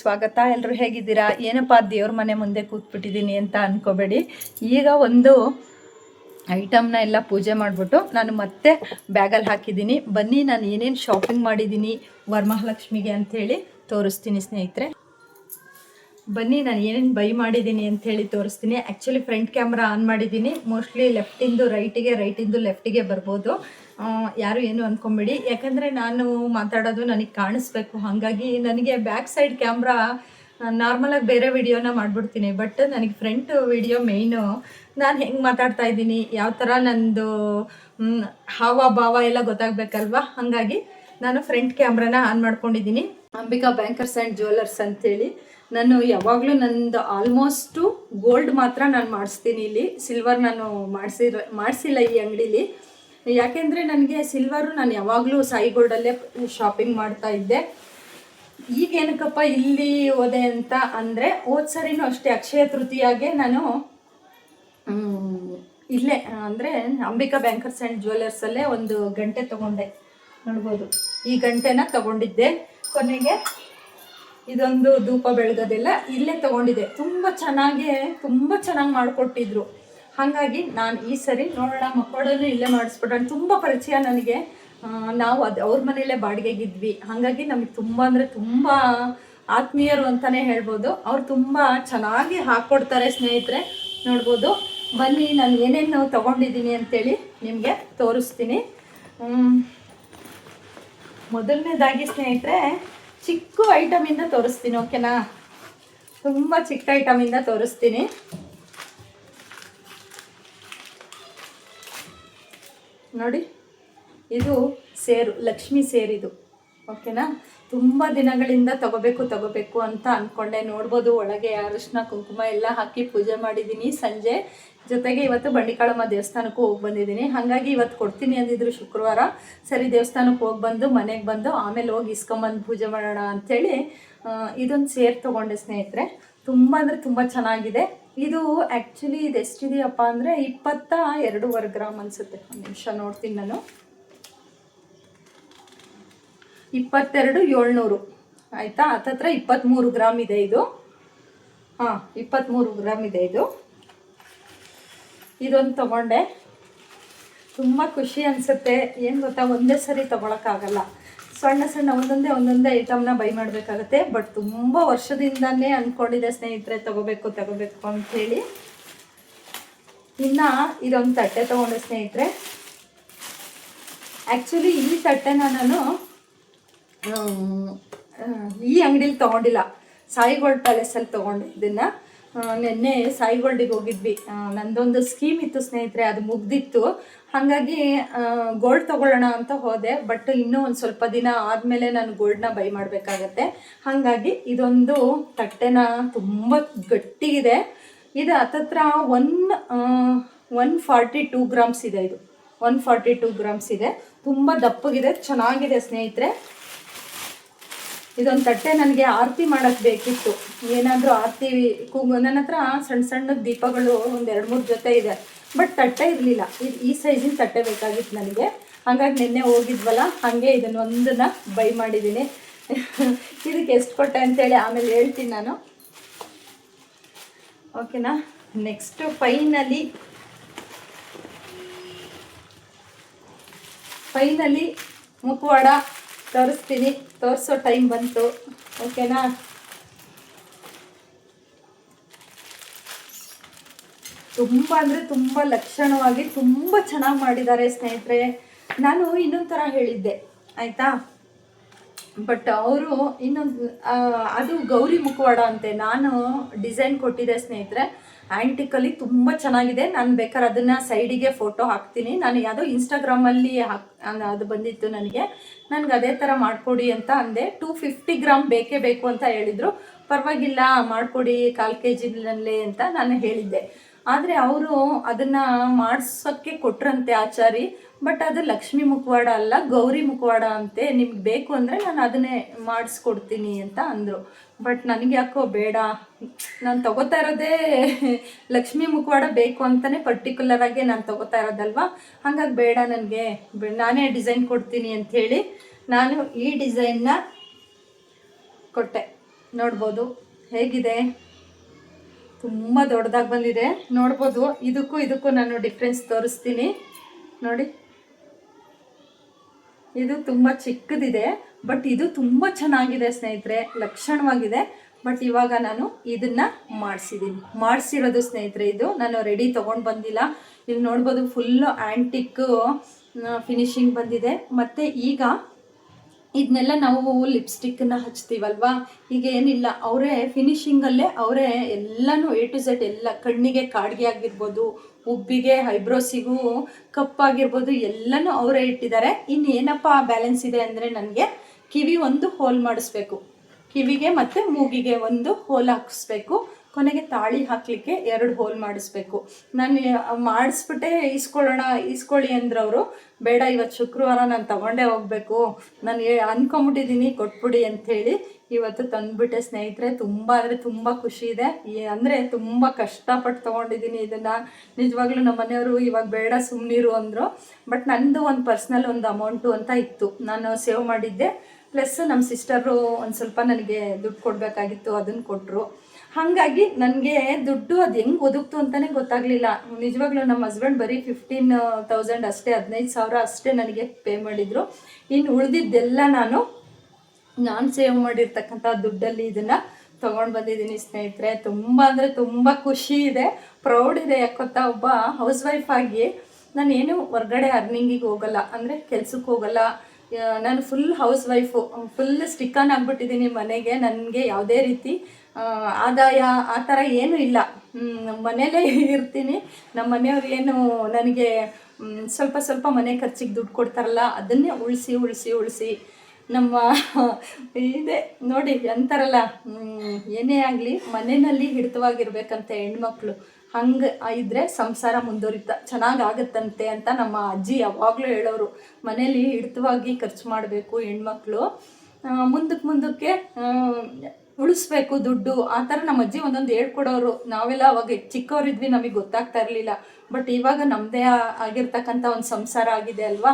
ಸ್ವಾಗತ. ಎಲ್ಲರೂ ಹೇಗಿದ್ದೀರಾ? ಏನಪ್ಪ ದೇವ್ರ ಮನೆ ಮುಂದೆ ಕೂತ್ಬಿಟ್ಟಿದ್ದೀನಿ ಅಂತ ಅಂದ್ಕೋಬೇಡಿ. ಈಗ ಒಂದು ಐಟಮ್ನ ಎಲ್ಲ ಪೂಜೆ ಮಾಡಿಬಿಟ್ಟು ನಾನು ಮತ್ತೆ ಬ್ಯಾಗಲ್ಲಿ ಹಾಕಿದ್ದೀನಿ. ಬನ್ನಿ ನಾನು ಏನೇನು ಶಾಪಿಂಗ್ ಮಾಡಿದ್ದೀನಿ ವರಮಹಾಲಕ್ಷ್ಮಿಗೆ ಅಂಥೇಳಿ ತೋರಿಸ್ತೀನಿ ಸ್ನೇಹಿತರೆ. ಬನ್ನಿ ನಾನು ಏನೇನು ಬೈ ಮಾಡಿದ್ದೀನಿ ಅಂಥೇಳಿ ತೋರಿಸ್ತೀನಿ. ಆ್ಯಕ್ಚುಲಿ ಫ್ರಂಟ್ ಕ್ಯಾಮ್ರಾ ಆನ್ ಮಾಡಿದ್ದೀನಿ. ಮೋಸ್ಟ್ಲಿ ಲೆಫ್ಟಿಂದು ರೈಟಿಗೆ, ರೈಟಿಂದು ಲೆಫ್ಟಿಗೆ ಬರ್ಬೋದು. ಯಾರು ಏನು ಅಂದ್ಕೊಂಬೇಡಿ, ಯಾಕಂದರೆ ನಾನು ಮಾತಾಡೋದು ನನಗೆ ಕಾಣಿಸ್ಬೇಕು. ಹಾಗಾಗಿ ನನಗೆ ಬ್ಯಾಕ್ ಸೈಡ್ ಕ್ಯಾಮ್ರಾ ನಾರ್ಮಲಾಗಿ ಬೇರೆ ವಿಡಿಯೋನ ಮಾಡಿಬಿಡ್ತೀನಿ. ಬಟ್ ನನಗೆ ಫ್ರಂಟ್ ವಿಡಿಯೋ ಮೇಯ್ನು. ನಾನು ಹೆಂಗೆ ಮಾತಾಡ್ತಾ ಇದ್ದೀನಿ, ಯಾವ ಥರ ನನ್ನದು ಹಾವ ಭಾವ ಎಲ್ಲ ಗೊತ್ತಾಗಬೇಕಲ್ವ. ಹಾಗಾಗಿ ನಾನು ಫ್ರಂಟ್ ಕ್ಯಾಮ್ರಾನ ಆನ್ ಮಾಡ್ಕೊಂಡಿದ್ದೀನಿ. ಅಂಬಿಕಾ ಬ್ಯಾಂಕರ್ಸ್ ಆ್ಯಂಡ್ ಜ್ಯುವೆಲ್ಲರ್ಸ್ ಅಂತೇಳಿ. ನಾನು ಯಾವಾಗಲೂ ನಂದು ಆಲ್ಮೋಸ್ಟು ಗೋಲ್ಡ್ ಮಾತ್ರ ನಾನು ಮಾಡಿಸ್ತೀನಿ. ಇಲ್ಲಿ ಸಿಲ್ವರ್ ನಾನು ಮಾಡಿಸಿಲ್ಲ ಈ ಅಂಗಡೀಲಿ. ಯಾಕೆಂದರೆ ನನಗೆ ಸಿಲ್ವರು ನಾನು ಯಾವಾಗಲೂ ಸಾಯಿ ಗೋಲ್ಡಲ್ಲೇ ಶಾಪಿಂಗ್ ಮಾಡ್ತಾ ಇದ್ದೆ. ಈಗೇನಕ್ಕಪ್ಪ ಇಲ್ಲಿ ಹೋದೆ ಅಂತ ಅಂದರೆ, ಹೋದ ಸರಿನೂ ಅಷ್ಟೇ ಅಕ್ಷಯ ತೃತೀಯಾಗೆ ನಾನು ಇಲ್ಲೇ ಅಂದರೆ ಅಂಬಿಕಾ ಬ್ಯಾಂಕರ್ಸ್ ಆ್ಯಂಡ್ ಜ್ಯುವೆಲ್ಲರ್ಸಲ್ಲೇ ಒಂದು ಗಂಟೆ ತೊಗೊಂಡೆ. ನೋಡ್ಬೋದು, ಈ ಗಂಟೆನ ತೊಗೊಂಡಿದ್ದೆ. ಕೊನೆಗೆ ಇದೊಂದು ಧೂಪ ಬೆಳಗೋದೆಲ್ಲ ಇಲ್ಲೇ ತೊಗೊಂಡಿದ್ದೆ. ತುಂಬ ಚೆನ್ನಾಗಿ ಮಾಡಿಕೊಟ್ಟಿದ್ರು. ಹಾಗಾಗಿ ನಾನು ಈ ಸರಿ ನೋಡೋಣ, ಮಕ್ಕಳನ್ನು ಇಲ್ಲೇ ಮಾಡಿಸ್ಬಿಟ್ಟೆ. ತುಂಬ ಪರಿಚಯ ನನಗೆ. ನಾವು ಅವ್ರ ಮನೆಯಲ್ಲೇ ಬಾಡಿಗೆಗಿದ್ವಿ. ಹಾಗಾಗಿ ನಮಗೆ ತುಂಬ ಅಂದರೆ ತುಂಬ ಆತ್ಮೀಯರು ಅಂತಲೇ ಹೇಳ್ಬೋದು. ಅವ್ರು ತುಂಬ ಚೆನ್ನಾಗಿ ಹಾಕ್ಕೊಡ್ತಾರೆ ಸ್ನೇಹಿತರೆ. ನೋಡ್ಬೋದು, ಬನ್ನಿ ನಾನು ಏನೇನು ತೊಗೊಂಡಿದ್ದೀನಿ ಅಂತೇಳಿ ನಿಮಗೆ ತೋರಿಸ್ತೀನಿ. ಮೊದಲನೇದಾಗಿ ಸ್ನೇಹಿತರೆ ಚಿಕ್ಕ ಐಟಮಿಂದ ತೋರಿಸ್ತೀನಿ, ಓಕೆನಾ? ತುಂಬ ಚಿಕ್ಕ ಐಟಮಿಂದ ತೋರಿಸ್ತೀನಿ. ನೋಡಿ, ಇದು ಸೇರು, ಲಕ್ಷ್ಮಿ ಸೇರಿದು, ಓಕೆನಾ? ತುಂಬ ದಿನಗಳಿಂದ ತಗೋಬೇಕು ಅಂತ ಅಂದ್ಕೊಂಡೆ. ನೋಡ್ಬೋದು, ಒಳಗೆ ಅರಿಶಿನ ಕುಂಕುಮ ಎಲ್ಲ ಹಾಕಿ ಪೂಜೆ ಮಾಡಿದ್ದೀನಿ ಸಂಜೆ. ಜೊತೆಗೆ ಇವತ್ತು ಬಂಡಿಕಾಳಮ್ಮ ದೇವಸ್ಥಾನಕ್ಕೂ ಹೋಗಿ ಬಂದಿದ್ದೀನಿ. ಹಾಗಾಗಿ ಇವತ್ತು ಕೊಡ್ತೀನಿ ಅಂದಿದ್ರು ಶುಕ್ರವಾರ. ಸರಿ, ದೇವಸ್ಥಾನಕ್ಕೆ ಹೋಗಿ ಬಂದು ಮನೆಗೆ ಬಂದು ಆಮೇಲೆ ಹೋಗಿ ಇಸ್ಕೊಂಬಂದು ಪೂಜೆ ಮಾಡೋಣ ಅಂಥೇಳಿ ಇದೊಂದು ಸೇರು ತೊಗೊಂಡೆ ಸ್ನೇಹಿತರೆ. ತುಂಬ ಅಂದರೆ ತುಂಬ ಚೆನ್ನಾಗಿದೆ. ಇದು ಆ್ಯಕ್ಚುಲಿ ಇದು ಎಷ್ಟಿದೆಯಪ್ಪ ಅಂದರೆ 22.5 ಗ್ರಾಮ್ ಅನಿಸುತ್ತೆ. ಒಂದು ನಿಮಿಷ ನೋಡ್ತೀನಿ ನಾನು. 22,700 ಆಯಿತಾ? ಹತ್ತತ್ರ 23 ಗ್ರಾಮ್ ಇದೆ ಇದು. 23 ಗ್ರಾಮ್ ಇದೆ ಇದು. ಇದೊಂದು ತೊಗೊಂಡೆ. ತುಂಬ ಖುಷಿ ಅನಿಸುತ್ತೆ. ಏನು ಗೊತ್ತಾ, ಒಂದೇ ಸರಿ ತೊಗೊಳಕ್ಕಾಗಲ್ಲ. ಸಣ್ಣ ಒಂದೊಂದೇ ಐಟಮ್ನ ಬೈ ಮಾಡಬೇಕಾಗತ್ತೆ. ಬಟ್ ತುಂಬ ವರ್ಷದಿಂದನೇ ಅಂದ್ಕೊಂಡಿದ್ದೆ ಸ್ನೇಹಿತರೆ, ತಗೋಬೇಕು ಅಂಥೇಳಿ. ಇನ್ನು ಇದೊಂದು ತಟ್ಟೆ ತೊಗೊಂಡೆ ಸ್ನೇಹಿತರೆ. ಆ್ಯಕ್ಚುಲಿ ಈ ತಟ್ಟೆನ ನಾನು ಈ ಅಂಗಡೀಲಿ ತೊಗೊಂಡಿಲ್ಲ, ಸಾಯಿ ಗೋಲ್ಡ್ ಪ್ಯಾಲೇಸಲ್ಲಿ ತೊಗೊಂಡೆ ಇದನ್ನು. ನಿನ್ನೆ ಸಾಯಿ ಗೋಲ್ಡಿಗೆ ಹೋಗಿದ್ವಿ. ನಂದೊಂದು ಸ್ಕೀಮ್ ಇತ್ತು ಸ್ನೇಹಿತರೆ, ಅದು ಮುಗ್ದಿತ್ತು. ಹಾಗಾಗಿ ಗೋಲ್ಡ್ ತೊಗೊಳ್ಳೋಣ ಅಂತ ಹೋದೆ. ಬಟ್ ಇನ್ನೂ ಒಂದು ಸ್ವಲ್ಪ ದಿನ ಆದಮೇಲೆ ನಾನು ಗೋಲ್ಡ್ನ ಬೈ ಮಾಡಬೇಕಾಗತ್ತೆ. ಹಾಗಾಗಿ ಇದೊಂದು ತಟ್ಟೆನ ತುಂಬ ಗಟ್ಟಿಗಿದೆ. ಇದು ಹತ್ತತ್ರ 142 ಗ್ರಾಮ್ಸ್ ಇದೆ. ಇದು 142 ಗ್ರಾಮ್ಸ್ ಇದೆ. ತುಂಬ ದಪ್ಪಗಿದೆ, ಚೆನ್ನಾಗಿದೆ ಸ್ನೇಹಿತರೆ. ಇದೊಂದು ತಟ್ಟೆ ನನಗೆ ಆರತಿ ಮಾಡೋಕ್ಕೆ ಬೇಕಿತ್ತು. ಏನಾದರೂ ಆರತಿ ನನ್ನ ಹತ್ರ ಸಣ್ಣ ದೀಪಗಳು ಒಂದು 2-3 ಜೊತೆ ಇದೆ. ಬಟ್ ತಟ್ಟೆ ಇರಲಿಲ್ಲ. ಈ ಸೈಜಿನ ತಟ್ಟೆ ಬೇಕಾಗಿತ್ತು ನನಗೆ. ಹಾಗಾಗಿ ನಿನ್ನೆ ಹೋಗಿದ್ವಲ್ಲ, ಹಾಗೆ ಇದನ್ನೊಂದನ್ನು ಬೈ ಮಾಡಿದ್ದೀನಿ. ಇದಕ್ಕೆ ಎಷ್ಟು ಕೊಟ್ಟೆ ಅಂತೇಳಿ ಆಮೇಲೆ ಹೇಳ್ತೀನಿ ನಾನು, ಓಕೆನಾ? ನೆಕ್ಸ್ಟು ಫೈನಲಿ ಮುಖವಾಡ ತೋರಿಸ್ತೀನಿ. ತೋರಿಸೋ ಟೈಮ್ ಬಂತು, ಓಕೆನಾ? ತುಂಬ ಅಂದರೆ ತುಂಬ ಲಕ್ಷಣವಾಗಿ ತುಂಬ ಚೆನ್ನಾಗಿ ಮಾಡಿದ್ದಾರೆ ಸ್ನೇಹಿತರೆ. ನಾನು ಇನ್ನೊಂದು ಥರ ಹೇಳಿದ್ದೆ, ಆಯಿತಾ? ಬಟ್ ಅವರು ಅದು ಗೌರಿ ಮುಖವಾಡ ಅಂತೆ. ನಾನು ಡಿಸೈನ್ ಕೊಟ್ಟಿದ್ದೆ ಸ್ನೇಹಿತರೆ, ಆ್ಯಂಟಿಕಲ್ಲಿ ತುಂಬ ಚೆನ್ನಾಗಿದೆ. ನಾನು ಬೇಕಾದ್ರೆ ಅದನ್ನು ಸೈಡಿಗೆ ಫೋಟೋ ಹಾಕ್ತೀನಿ. ನಾನು ಯಾವುದೋ ಇನ್ಸ್ಟಾಗ್ರಾಮಲ್ಲಿ ಅದು ಬಂದಿತ್ತು ನನಗೆ ಅದೇ ಥರ ಮಾಡಿಕೊಡಿ ಅಂತ ಅಂದೆ. 250 ಗ್ರಾಮ್ ಬೇಕೇ ಬೇಕು ಅಂತ ಹೇಳಿದರು. ಪರವಾಗಿಲ್ಲ ಮಾಡಿಕೊಡಿ, 1/4 kg ಅಂತ ನಾನು ಹೇಳಿದ್ದೆ. ಆದರೆ ಅವರು ಅದನ್ನು ಮಾಡಿಸೋಕ್ಕೆ ಕೊಟ್ರಂತೆ ಆಚಾರಿ. ಬಟ್ ಅದು ಲಕ್ಷ್ಮಿ ಮುಖವಾಡ ಅಲ್ಲ, ಗೌರಿ ಮುಖವಾಡ ಅಂತೆ. ನಿಮ್ಗೆ ಬೇಕು ಅಂದರೆ ನಾನು ಅದನ್ನೇ ಮಾಡಿಸ್ಕೊಡ್ತೀನಿ ಅಂತ ಅಂದರು. ಬಟ್ ನನಗೆ ಯಾಕೋ ಬೇಡ, ನಾನು ತೊಗೋತಾ ಇರೋದೇ ಲಕ್ಷ್ಮಿ ಮುಖವಾಡ ಬೇಕು ಅಂತಲೇ ಪರ್ಟಿಕ್ಯುಲರಾಗಿ ನಾನು ತೊಗೋತಾ ಇರೋದಲ್ವ. ಹಾಗಾಗಿ ಬೇಡ ನನಗೆ, ನಾನೇ ಡಿಸೈನ್ ಕೊಡ್ತೀನಿ ಅಂಥೇಳಿ ನಾನು ಈ ಡಿಸೈನ್ನ ಕೊಟ್ಟೆ. ನೋಡ್ಬೋದು ಹೇಗಿದೆ, ತುಂಬ ದೊಡ್ಡದಾಗಿ ಬಂದಿದೆ ನೋಡ್ಬೋದು. ಇದಕ್ಕೂ ನಾನು ಡಿಫ್ರೆನ್ಸ್ ತೋರಿಸ್ತೀನಿ ನೋಡಿ. ಇದು ತುಂಬ ಚಿಕ್ಕದಿದೆ, ಬಟ್ ಇದು ತುಂಬ ಚೆನ್ನಾಗಿದೆ ಸ್ನೇಹಿತರೆ, ಲಕ್ಷಣವಾಗಿದೆ. ಬಟ್ ಇವಾಗ ನಾನು ಇದನ್ನು ಮಾಡಿಸಿರೋದು ಸ್ನೇಹಿತರೆ. ಇದು ನಾನು ರೆಡಿ ತೊಗೊಂಡು ಬಂದಿಲ್ಲ. ಇಲ್ಲಿ ನೋಡ್ಬೋದು ಫುಲ್ಲು ಆ್ಯಂಟಿಕ್ ಫಿನಿಶಿಂಗ್ ಬಂದಿದೆ. ಮತ್ತು ಈಗ ಇದನ್ನೆಲ್ಲ ನಾವು ಲಿಪ್ಸ್ಟಿಕ್ಕನ್ನು ಹಚ್ತೀವಲ್ವಾ, ಈಗ ಏನಿಲ್ಲ, ಅವರೇ ಫಿನಿಶಿಂಗಲ್ಲೇ ಅವರೇ ಎಲ್ಲನೂ A to Z ಎಲ್ಲ, ಕಣ್ಣಿಗೆ ಕಾಡಿಗೆ ಆಗಿರ್ಬೋದು, ಉಬ್ಬಿಗೆ, ಐಬ್ರೋಸಿಗೂ ಕಪ್ಪಾಗಿರ್ಬೋದು, ಎಲ್ಲನೂ ಅವರೇ ಇಟ್ಟಿದ್ದಾರೆ. ಇನ್ನು ಏನಪ್ಪ ಬ್ಯಾಲೆನ್ಸ್ ಇದೆ ಅಂದರೆ, ನನಗೆ ಕಿವಿ ಒಂದು ಹೋಲ್ ಮಾಡಿಸ್ಬೇಕು, ಕಿವಿಗೆ ಮತ್ತು ಮೂಗಿಗೆ ಒಂದು ಹೋಲ್ ಹಾಕಿಸ್ಬೇಕು, ಕೊನೆಗೆ ತಾಳಿ ಹಾಕಲಿಕ್ಕೆ 2 ಹೋಲ್ ಮಾಡಿಸ್ಬೇಕು. ನಾನು ಮಾಡಿಸ್ಬಿಟ್ಟೆ ಇಸ್ಕೊಳ್ಳಿ ಅಂದ್ರೆ ಅವರು ಬೇಡ, ಇವತ್ತು ಶುಕ್ರವಾರ ನಾನು ತಗೊಂಡೇ ಹೋಗಬೇಕು, ನಾನು ಅಂದ್ಕೊಂಬಿಟ್ಟಿದ್ದೀನಿ ಕೊಟ್ಬಿಡಿ ಅಂಥೇಳಿ ಇವತ್ತು ತಂದುಬಿಟ್ಟೆ ಸ್ನೇಹಿತರೆ. ತುಂಬ ಅಂದರೆ ತುಂಬ ಖುಷಿ ಇದೆ. ಅಂದರೆ ತುಂಬ ಕಷ್ಟಪಟ್ಟು ತೊಗೊಂಡಿದ್ದೀನಿ ಇದನ್ನು. ನಿಜವಾಗ್ಲೂ ನಮ್ಮ ಮನೆಯವರು ಇವಾಗ ಬೇಡ ಸುಮ್ಮನಿರು ಅಂದರು. ಬಟ್ ನನ್ನದು ಒಂದು ಪರ್ಸ್ನಲ್ ಒಂದು ಅಮೌಂಟು ಅಂತ ಇತ್ತು, ನಾನು ಸೇವ್ ಮಾಡಿದ್ದೆ. ಪ್ಲಸ್ ನಮ್ಮ ಸಿಸ್ಟರು ಒಂದು ಸ್ವಲ್ಪ ನನಗೆ ದುಡ್ಡು ಕೊಡಬೇಕಾಗಿತ್ತು, ಅದನ್ನು ಕೊಟ್ಟರು. ಹಾಗಾಗಿ ನನಗೆ ದುಡ್ಡು ಅದು ಹೆಂಗೆ ಒದಗ್ತು ಅಂತಲೇ ಗೊತ್ತಾಗಲಿಲ್ಲ. ನಿಜವಾಗ್ಲೂ ನಮ್ಮ ಹಸ್ಬೆಂಡ್ ಬರೀ 15,000 ಅಷ್ಟೇ, 15,000 ಅಷ್ಟೇ ನನಗೆ ಪೇ ಮಾಡಿದರು. ಇನ್ನು ಉಳಿದಿದ್ದೆಲ್ಲ ನಾನು ಸೇವ್ ಮಾಡಿರ್ತಕ್ಕಂಥ ದುಡ್ಡಲ್ಲಿ ಇದನ್ನು ತೊಗೊಂಡು ಬಂದಿದ್ದೀನಿ ಸ್ನೇಹಿತರೆ. ತುಂಬ ಅಂದರೆ ತುಂಬ ಖುಷಿ ಇದೆ, ಪ್ರೌಡ್ ಇದೆ. ಯಾಕೊತ್ತಾ, ಒಬ್ಬ ಹೌಸ್ ವೈಫ್ ಆಗಿ ನಾನೇನು ಹೊರ್ಗಡೆ ಅರ್ನಿಂಗಿಗೆ ಹೋಗಲ್ಲ, ಅಂದರೆ ಕೆಲ್ಸಕ್ಕೆ ಹೋಗಲ್ಲ. ನಾನು ಫುಲ್ ಹೌಸ್ ವೈಫು, ಫುಲ್ ಸ್ಟಿಕ್ಕನ್ ಆಗಿಬಿಟ್ಟಿದ್ದೀನಿ ಮನೆಗೆ. ನನಗೆ ಯಾವುದೇ ರೀತಿ ಆದಾಯ ಆ ಥರ ಏನೂ ಇಲ್ಲ, ಮನೇಲೇ ಇರ್ತೀನಿ. ನಮ್ಮ ಮನೆಯವ್ರು ಏನು ನನಗೆ ಸ್ವಲ್ಪ ಮನೆ ಖರ್ಚಿಗೆ ದುಡ್ಡು ಕೊಡ್ತಾರಲ್ಲ, ಅದನ್ನೇ ಉಳಿಸಿ ನಮ್ಮ ಇದೆ ನೋಡಿ. ಅಂತಾರಲ್ಲ, ಏನೇ ಆಗಲಿ ಮನೆಯಲ್ಲಿ ಹಿಡಿತವಾಗಿರ್ಬೇಕಂತೆ ಹೆಣ್ಮಕ್ಳು, ಹಂಗೆ ಇದ್ದರೆ ಸಂಸಾರ ಚೆನ್ನಾಗಾಗತ್ತಂತೆ ಅಂತ ನಮ್ಮ ಅಜ್ಜಿ ಯಾವಾಗಲೂ ಹೇಳೋರು. ಮನೇಲಿ ಹಿಡಿತವಾಗಿ ಖರ್ಚು ಮಾಡಬೇಕು ಹೆಣ್ಮಕ್ಳು, ಮುಂದಕ್ಕೆ ಉಳಿಸ್ಬೇಕು ದುಡ್ಡು, ಆ ಥರ ನಮ್ಮ ಅಜ್ಜಿ ಒಂದೊಂದು ಹೇಳ್ಕೊಡೋರು. ನಾವೆಲ್ಲ ಅವಾಗ ಚಿಕ್ಕವರಿದ್ವಿ, ನಮಗೆ ಗೊತ್ತಾಗ್ತಾ ಇರಲಿಲ್ಲ. ಬಟ್ ಇವಾಗ ನಮ್ಮದೇ ಆಗಿರ್ತಕ್ಕಂಥ ಒಂದು ಸಂಸಾರ ಆಗಿದೆ ಅಲ್ವಾ,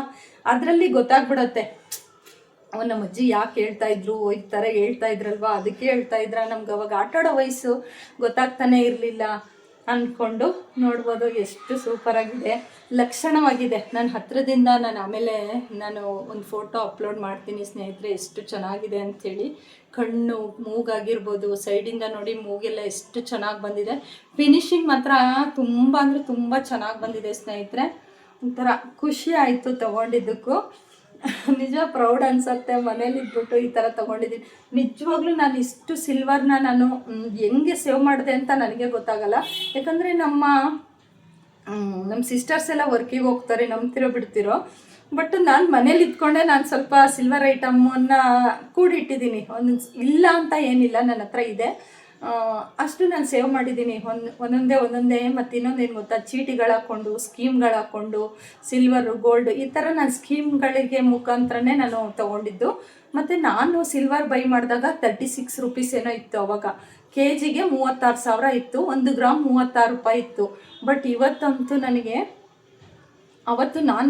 ಅದರಲ್ಲಿ ಗೊತ್ತಾಗ್ಬಿಡತ್ತೆ. ನಮ್ಮ ಅಜ್ಜಿ ಯಾಕೆ ಹೇಳ್ತಾಯಿದ್ರು, ಈ ಥರ ಹೇಳ್ತಾಯಿದ್ರಲ್ವ, ಅದಕ್ಕೆ ಹೇಳ್ತಾಯಿದ್ರ. ನಮ್ಗೆ ಅವಾಗ ಆಟಾಡೋ ವಯಸ್ಸು, ಗೊತ್ತಾಗ್ತಾನೆ ಇರಲಿಲ್ಲ ಅಂದ್ಕೊಂಡು. ನೋಡ್ಬೋದು ಎಷ್ಟು ಸೂಪರಾಗಿದೆ, ಲಕ್ಷಣವಾಗಿದೆ. ನಾನು ಹತ್ತಿರದಿಂದ ಆಮೇಲೆ ಒಂದು ಫೋಟೋ ಅಪ್ಲೋಡ್ ಮಾಡ್ತೀನಿ ಸ್ನೇಹಿತರೆ, ಎಷ್ಟು ಚೆನ್ನಾಗಿದೆ ಅಂಥೇಳಿ. ಕಣ್ಣು, ಮೂಗಾಗಿರ್ಬೋದು, ಸೈಡಿಂದ ನೋಡಿ ಮೂಗೆಲ್ಲ ಎಷ್ಟು ಚೆನ್ನಾಗಿ ಬಂದಿದೆ. ಫಿನಿಶಿಂಗ್ ಮಾತ್ರ ತುಂಬ ಅಂದರೆ ತುಂಬ ಚೆನ್ನಾಗಿ ಬಂದಿದೆ ಸ್ನೇಹಿತರೆ. ಒಂಥರ ಖುಷಿ ಆಯಿತು ತೊಗೊಂಡಿದ್ದಕ್ಕೂ. ನಿಜ ಪ್ರೌಡ್ ಅನಿಸುತ್ತೆ, ಮನೇಲಿ ಇದ್ಬಿಟ್ಟು ಈ ಥರ ತೊಗೊಂಡಿದ್ದೀನಿ. ನಿಜವಾಗ್ಲೂ ನಾನು ಇಷ್ಟು ಸಿಲ್ವರ್ನ ನಾನು ಹೆಂಗೆ ಸೇವ್ ಮಾಡಿದೆ ಅಂತ ನನಗೆ ಗೊತ್ತಾಗಲ್ಲ. ಯಾಕಂದರೆ ನಮ್ಮ ಸಿಸ್ಟರ್ಸ್ ಎಲ್ಲ ವರ್ಕಿಗೆ ಹೋಗ್ತಾರೆ, ನಂಬ್ತಿರೋ ಬಿಡ್ತಿರೋ. ಬಟ್ ನಾನು ಮನೇಲಿ ಇದ್ಕೊಂಡೆ ನಾನು ಸ್ವಲ್ಪ ಸಿಲ್ವರ್ ಐಟಮನ್ನು ಕೂಡಿಟ್ಟಿದ್ದೀನಿ. ಇಲ್ಲ ಅಂತ ಏನಿಲ್ಲ, ನನ್ನ ಹತ್ರ ಇದೆ, ಅಷ್ಟು ನಾನು ಸೇವ್ ಮಾಡಿದ್ದೀನಿ. ಒಂದೊಂದೇ. ಮತ್ತು ಇನ್ನೊಂದೇನು ಗೊತ್ತಾ, ಚೀಟಿಗಳು ಹಾಕ್ಕೊಂಡು, ಸ್ಕೀಮ್ಗಳು ಹಾಕ್ಕೊಂಡು, ಸಿಲ್ವರು, ಗೋಲ್ಡ್, ಈ ಥರ ನಾನು ಸ್ಕೀಮ್ಗಳಿಗೆ ಮುಖಾಂತರನೇ ನಾನು ತೊಗೊಂಡಿದ್ದು. ಮತ್ತು ನಾನು ಸಿಲ್ವರ್ ಬೈ ಮಾಡಿದಾಗ 36 ರೂಪೀಸ್ ಏನೋ ಇತ್ತು ಅವಾಗ. KGಗೆ 36,000 ಇತ್ತು, 1 ಗ್ರಾಮ್ 36 ರೂಪಾಯಿ ಇತ್ತು. ಬಟ್ ಇವತ್ತಂತೂ ನನಗೆ, ಅವತ್ತು ನಾನು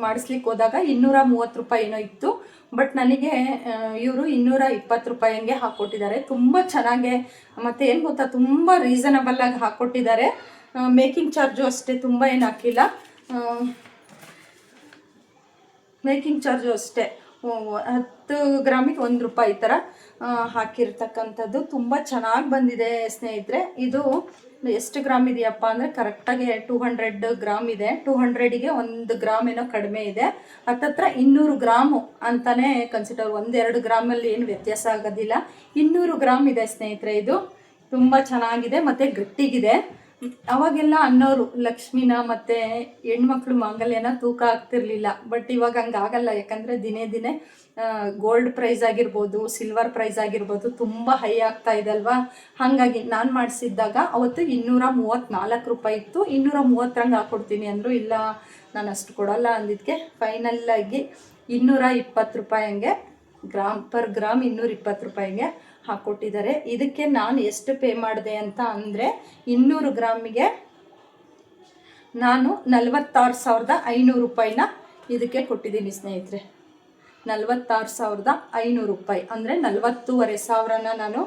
ಮಾಡಿಸ್ಲಿಕ್ಕೆ ಹೋದಾಗ 230 ರೂಪಾಯಿ ಏನೋ ಇತ್ತು. ಬಟ್ ನನಗೆ ಇವರು 220 ರೂಪಾಯಿ ಹಂಗೆ ಹಾಕ್ಕೊಟ್ಟಿದ್ದಾರೆ. ತುಂಬ ಚೆನ್ನಾಗೆ, ಮತ್ತು ಏನು ಗೊತ್ತಾ, ತುಂಬ ರೀಸನಬಲ್ಲಾಗಿ ಹಾಕ್ಕೊಟ್ಟಿದ್ದಾರೆ. ಮೇಕಿಂಗ್ ಚಾರ್ಜು ಅಷ್ಟೇ, ತುಂಬ ಏನು ಹಾಕಿಲ್ಲ. ಮೇಕಿಂಗ್ ಚಾರ್ಜು ಅಷ್ಟೇ 10 ಗ್ರಾಮಿಗೆ 1 ರೂಪಾಯಿ ಈ ಥರ ಹಾಕಿರ್ತಕ್ಕಂಥದ್ದು. ತುಂಬ ಚೆನ್ನಾಗಿ ಬಂದಿದೆ ಸ್ನೇಹಿತರೆ. ಇದು ಎಷ್ಟು ಗ್ರಾಮ್ ಇದೆಯಪ್ಪ ಅಂದರೆ ಕರೆಕ್ಟಾಗಿ 200 ಗ್ರಾಮ್ ಇದೆ. 200ಗೆ 1 ಗ್ರಾಮ್ ಏನೋ ಕಡಿಮೆ ಇದೆ. ಹತ್ತತ್ರ 200 ಗ್ರಾಮು ಅಂತಲೇ ಕನ್ಸಿಡರ್. 1-2 ಗ್ರಾಮಲ್ಲಿ ಏನು ವ್ಯತ್ಯಾಸ ಆಗೋದಿಲ್ಲ. 200 ಗ್ರಾಮ್ ಇದೆ ಸ್ನೇಹಿತರೆ. ಇದು ತುಂಬ ಚೆನ್ನಾಗಿದೆ ಮತ್ತು ಗಟ್ಟಿಗಿದೆ. ಅವಾಗೆಲ್ಲ ಅನ್ನೋರು ಲಕ್ಷ್ಮಿನ ಮತ್ತು ಹೆಣ್ಮಕ್ಳು ಮಾಂಗಲ್ಯನ ತೂಕ ಆಗ್ತಿರ್ಲಿಲ್ಲ. ಬಟ್ ಇವಾಗ ಹಂಗಾಗಲ್ಲ, ಯಾಕಂದರೆ ದಿನೇ ಗೋಲ್ಡ್ ಪ್ರೈಸ್ ಆಗಿರ್ಬೋದು, ಸಿಲ್ವರ್ ಪ್ರೈಸ್ ಆಗಿರ್ಬೋದು ತುಂಬ ಹೈ ಆಗ್ತಾ ಇದೆ ಅಲ್ವಾ. ಹಾಗಾಗಿ ನಾನು ಮಾಡಿಸಿದ್ದಾಗ ಅವತ್ತು 234 ರೂಪಾಯಿ ಇತ್ತು. 230 ಹಾಕ್ಕೊಡ್ತೀನಿ ಅಂದರು. ಇಲ್ಲ, ನಾನು ಅಷ್ಟು ಕೊಡೋಲ್ಲ ಅಂದಿದ್ದಕ್ಕೆ ಫೈನಲ್ಲಾಗಿ 220 ರೂಪಾಯಿ ಹಂಗೆ ಪರ್ ಗ್ರಾಮ್ 220 ರೂಪಾಯಿಗೆ ಹಾಕ್ಕೊಟ್ಟಿದ್ದಾರೆ. ಇದಕ್ಕೆ ನಾನು ಎಷ್ಟು ಪೇ ಮಾಡಿದೆ ಅಂತ ಅಂದರೆ 200 ಗ್ರಾಮಿಗೆ ನಾನು 46,500 ರೂಪಾಯಿನ ಇದಕ್ಕೆ ಕೊಟ್ಟಿದ್ದೀನಿ ಸ್ನೇಹಿತರೆ. 46,500 ರೂಪಾಯಿ, ಅಂದರೆ 40,500 ನಾನು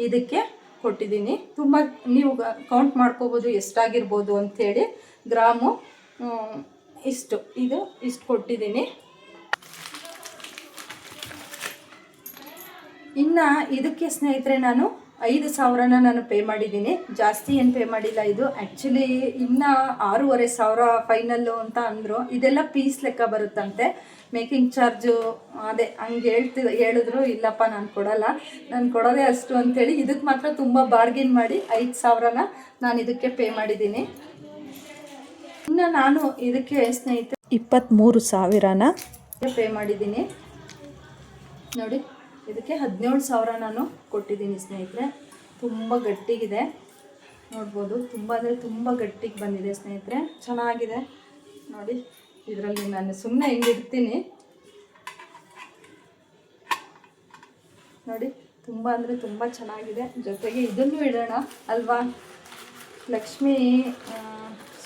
ಇದಕ್ಕೆ ಕೊಟ್ಟಿದ್ದೀನಿ. ತುಂಬ ನೀವು ಕೌಂಟ್ ಮಾಡ್ಕೋಬೋದು ಎಷ್ಟಾಗಿರ್ಬೋದು ಅಂಥೇಳಿ. ಗ್ರಾಮು ಇಷ್ಟು ಕೊಟ್ಟಿದ್ದೀನಿ. ಇನ್ನು ಇದಕ್ಕೆ ಸ್ನೇಹಿತರೆ ನಾನು 5,000 ನಾನು ಪೇ ಮಾಡಿದ್ದೀನಿ. ಜಾಸ್ತಿ ಏನು ಪೇ ಮಾಡಿಲ್ಲ. ಇದು ಆ್ಯಕ್ಚುಲಿ ಇನ್ನು 6,500 ಫೈನಲ್ಲು ಅಂತ ಅಂದರು. ಇದೆಲ್ಲ ಪೀಸ್ ಲೆಕ್ಕ ಬರುತ್ತಂತೆ. ಮೇಕಿಂಗ್ ಚಾರ್ಜು ಅದೇ ಹಂಗೆ ಹೇಳಿದ್ರು. ಇಲ್ಲಪ್ಪ ನಾನು ಕೊಡೋಲ್ಲ, ನಾನು ಕೊಡೋದೇ ಅಷ್ಟು ಅಂಥೇಳಿ ಇದಕ್ಕೆ ಮಾತ್ರ ತುಂಬ ಬಾರ್ಗಿನ್ ಮಾಡಿ 5,000 ನಾನು ಇದಕ್ಕೆ ಪೇ ಮಾಡಿದ್ದೀನಿ. ಇನ್ನು ನಾನು ಇದಕ್ಕೆ ಸ್ನೇಹಿತರೆ 23,000 ಪೇ ಮಾಡಿದ್ದೀನಿ. ನೋಡಿ, ಇದಕ್ಕೆ 17,000 ನಾನು ಕೊಟ್ಟಿದ್ದೀನಿ ಸ್ನೇಹಿತರೆ. ತುಂಬ ಗಟ್ಟಿಗಿದೆ ನೋಡ್ಬೋದು. ತುಂಬ ಅಂದರೆ ತುಂಬ ಗಟ್ಟಿಗೆ ಬಂದಿದೆ ಸ್ನೇಹಿತರೆ. ಚೆನ್ನಾಗಿದೆ ನೋಡಿ. ಇದರಲ್ಲಿ ನಾನು ಸುಮ್ಮನೆ ಹಿಂಗಿರ್ತೀನಿ ನೋಡಿ. ತುಂಬ ಅಂದರೆ ತುಂಬ ಚೆನ್ನಾಗಿದೆ. ಜೊತೆಗೆ ಇದನ್ನು ಇಡೋಣ ಅಲ್ವಾ. ಲಕ್ಷ್ಮೀ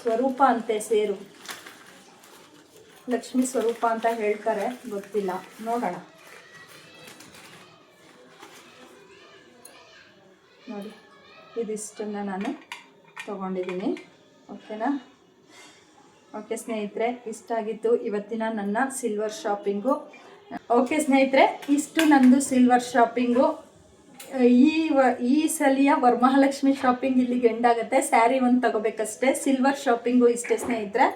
ಸ್ವರೂಪ ಅಂತೆ ಸೇರು. ಲಕ್ಷ್ಮೀ ಸ್ವರೂಪ ಅಂತ ಹೇಳ್ತಾರೆ, ಗೊತ್ತಿಲ್ಲ, ನೋಡೋಣ. ನೋಡಿ, ಇದಿಷ್ಟನ್ನು ನಾನು ತೊಗೊಂಡಿದ್ದೀನಿ. ಓಕೆನಾ? ಓಕೆ ಸ್ನೇಹಿತರೆ, ಇಷ್ಟ ಆಗಿತ್ತು ಇವತ್ತಿನ ನನ್ನ ಸಿಲ್ವರ್ ಶಾಪಿಂಗು. ಓಕೆ ಸ್ನೇಹಿತರೆ, ಇಷ್ಟು ನಮ್ಮದು ಸಿಲ್ವರ್ ಶಾಪಿಂಗು. ಈ ಸಲಿಯ ವರಮಹಾಲಕ್ಷ್ಮಿ ಶಾಪಿಂಗ್ ಇಲ್ಲಿಗೆ ಎಂಡಾಗುತ್ತೆ. ಸ್ಯಾರಿ ಒಂದು ತಗೋಬೇಕಷ್ಟೇ. ಸಿಲ್ವರ್ ಶಾಪಿಂಗು ಇಷ್ಟೇ ಸ್ನೇಹಿತರೆ,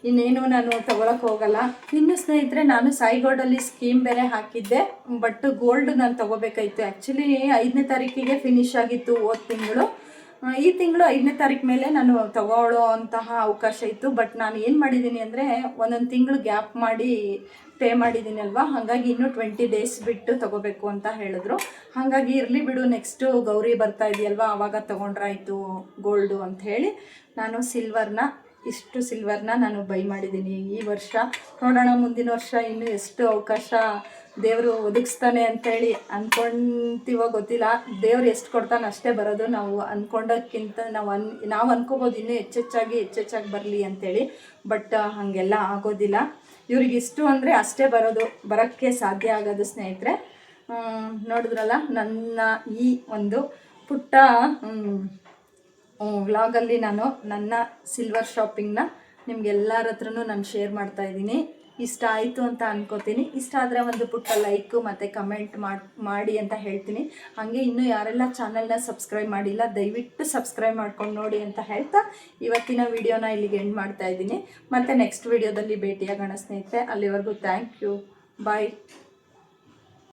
ಇನ್ನೇನು ನಾನು ತೊಗೊಳಕ್ಕೆ ಹೋಗಲ್ಲ. ಇನ್ನು ಸ್ನೇಹಿತರೆ, ನಾನು ಸಾಯಿಗೋಲ್ಡಲ್ಲಿ ಸ್ಕೀಮ್ ಬೇರೆ ಹಾಕಿದ್ದೆ. ಬಟ್ ಗೋಲ್ಡ್ ನಾನು ತೊಗೋಬೇಕಾಯಿತು. ಆ್ಯಕ್ಚುಲಿ 5ನೇ ತಾರೀಕಿಗೆ ಫಿನಿಶ್ ಆಗಿತ್ತು ಹೋದ ತಿಂಗಳು. ಈ ತಿಂಗಳು 5ನೇ ತಾರೀಕು ಮೇಲೆ ನಾನು ತಗೊಳ್ಳೋ ಅಂತಹ ಅವಕಾಶ ಇತ್ತು. ಬಟ್ ನಾನು ಏನು ಮಾಡಿದ್ದೀನಿ ಅಂದರೆ, ಒಂದೊಂದು ತಿಂಗಳು ಗ್ಯಾಪ್ ಮಾಡಿ ಪೇ ಮಾಡಿದ್ದೀನಿ ಅಲ್ವಾ. ಹಾಗಾಗಿ ಇನ್ನೂ 20 ಡೇಸ್ ಬಿಟ್ಟು ತೊಗೋಬೇಕು ಅಂತ ಹೇಳಿದ್ರು. ಹಾಗಾಗಿ ಇರಲಿ ಬಿಡು, ನೆಕ್ಸ್ಟು ಗೌರಿ ಬರ್ತಾ ಇದೆಯಲ್ವ, ಆವಾಗ ತೊಗೊಂಡ್ರಾಯ್ತು ಗೋಲ್ಡು ಅಂಥೇಳಿ ನಾನು ಇಷ್ಟು ಸಿಲ್ವರ್ನ ನಾನು ಬೈ ಮಾಡಿದ್ದೀನಿ ಈ ವರ್ಷ. ನೋಡೋಣ ಮುಂದಿನ ವರ್ಷ ಇನ್ನೂ ಎಷ್ಟು ಅವಕಾಶ ದೇವರು ಒದಗಿಸ್ತಾನೆ ಅಂಥೇಳಿ ಅಂದ್ಕೊಳ್ತೀವೋ ಗೊತ್ತಿಲ್ಲ. ದೇವ್ರು ಎಷ್ಟು ಕೊಡ್ತಾನೆ ಅಷ್ಟೇ ಬರೋದು. ನಾವು ಅಂದ್ಕೊಂಡೋಕ್ಕಿಂತ ನಾವು ಅನ್ಕೋಬೋದು ಇನ್ನೂ ಹೆಚ್ಚೆಚ್ಚಾಗಿ ಬರಲಿ ಅಂಥೇಳಿ. ಬಟ್ ಹಾಗೆಲ್ಲ ಆಗೋದಿಲ್ಲ. ಇವ್ರಿಗೆ ಇಷ್ಟು ಅಂದರೆ ಅಷ್ಟೇ ಬರೋಕ್ಕೆ ಸಾಧ್ಯ ಆಗೋದು ಸ್ನೇಹಿತರೆ. ನೋಡಿದ್ರಲ್ಲ, ನನ್ನ ಈ ಒಂದು ಪುಟ್ಟ ವ್ಲಾಗಲ್ಲಿ ನಾನು ನನ್ನ ಸಿಲ್ವರ್ ಶಾಪಿಂಗ್ನ ನಿಮ್ಗೆಲ್ಲರ ಹತ್ರನೂ ನಾನು ಶೇರ್ ಮಾಡ್ತಾಯಿದ್ದೀನಿ. ಇಷ್ಟ ಆಯಿತು ಅಂತ ಅನ್ಕೋತೀನಿ. ಇಷ್ಟ ಆದರೆ ಒಂದು ಪುಟ್ಟ ಲೈಕು ಮತ್ತು ಕಮೆಂಟ್ ಮಾಡಿ ಅಂತ ಹೇಳ್ತೀನಿ. ಹಾಗೆ ಇನ್ನೂ ಯಾರೆಲ್ಲ ಚಾನಲ್ನ ಸಬ್ಸ್ಕ್ರೈಬ್ ಮಾಡಿಲ್ಲ, ದಯವಿಟ್ಟು ಸಬ್ಸ್ಕ್ರೈಬ್ ಮಾಡ್ಕೊಂಡು ನೋಡಿ ಅಂತ ಹೇಳ್ತಾ ಇವತ್ತಿನ ವಿಡಿಯೋನ ಇಲ್ಲಿಗೆ ಎಂಡ್ ಮಾಡ್ತಾಯಿದ್ದೀನಿ. ಮತ್ತು ನೆಕ್ಸ್ಟ್ ವಿಡಿಯೋದಲ್ಲಿ ಭೇಟಿಯಾಗೋಣ ಸ್ನೇಹಿತರೆ. ಅಲ್ಲಿವರೆಗೂ ಥ್ಯಾಂಕ್ ಯು, ಬಾಯ್.